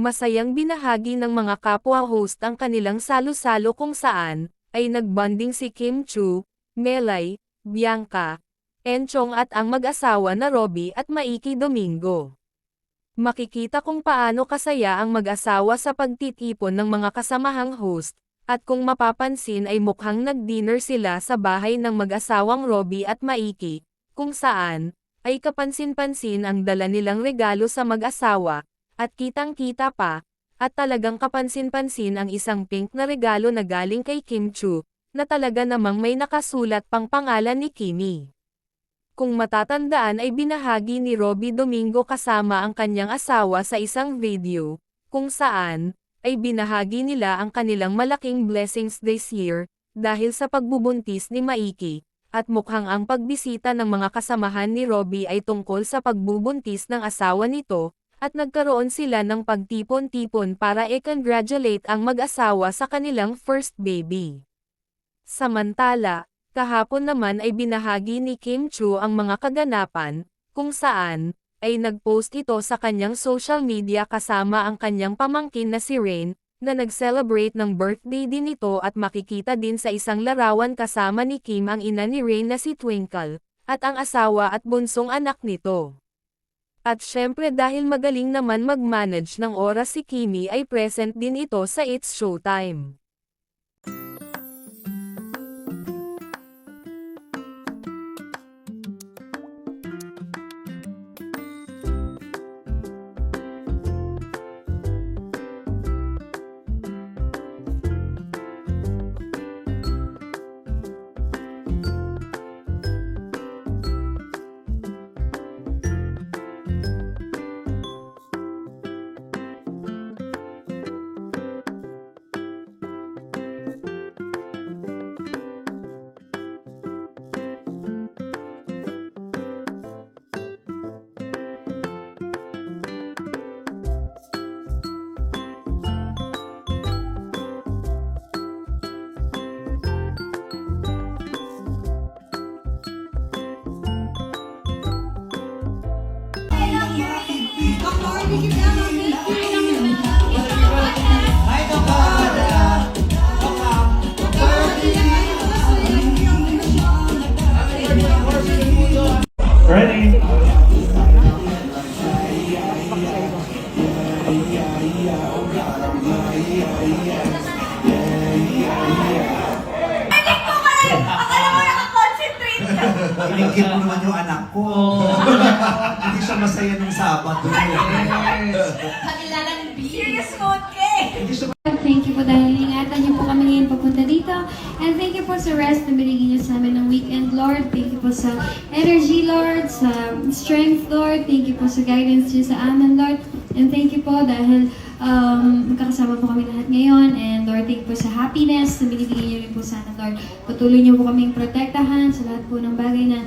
masayang binahagi ng mga kapwa host ang kanilang salo-salo kung saan, ay nagbanding si Kim Chu, Melay, Bianca, Enchong at ang mag-asawa na Robbie at Maiki Domingo. Makikita kung paano kasaya ang mag-asawa sa pagtitipon ng mga kasamahang host, at kung mapapansin ay mukhang nag-dinner sila sa bahay ng mag-asawang Robbie at Maiki, kung saan, ay kapansin-pansin ang dala nilang regalo sa mag-asawa, at kitang-kita pa, at talagang kapansin-pansin ang isang pink na regalo na galing kay Kim Chu, na talaga namang may nakasulat pang pangalan ni Kimi. Kung matatandaan ay binahagi ni Robbie Domingo kasama ang kanyang asawa sa isang video, kung saan, ay binahagi nila ang kanilang malaking blessings this year, dahil sa pagbubuntis ni Maiki. At mukhang ang pagbisita ng mga kasamahan ni Robbie ay tungkol sa pagbubuntis ng asawa nito, at nagkaroon sila ng pagtipon-tipon para i-congratulate ang mag-asawa sa kanilang first baby. Samantala, kahapon naman ay binahagi ni Kim Chu ang mga kaganapan, kung saan, ay nag-post ito sa kanyang social media kasama ang kanyang pamangkin na si Rain, na nag-celebrate ng birthday din ito at makikita din sa isang larawan kasama ni Kim ang ina ni Rain na si Twinkle, at ang asawa at bunsong anak nito. At syempre dahil magaling naman mag-manage ng oras si Kimi ay present din ito sa It's Showtime. Ready? Pinigil mo naman yung anak ko. Hindi siya masaya nung Sabado. Serious mode ka Hindi siya Thank you po dahil ingatan niyo po kami ngayon papunta dito. And thank you po sa rest na binigyan niyo sa amin ng weekend, Lord. Thank you po sa energy, Lord, sa strength, Lord. Thank you po sa guidance niyo sa amin, Lord. And thank you po dahil magkakasama po kami lahat ngayon. And Lord, thank you po sa happiness na binibigyan niyo rin po sa amin, Lord. Patuloy niyo po kaming protektahan sa lahat po ng bagay na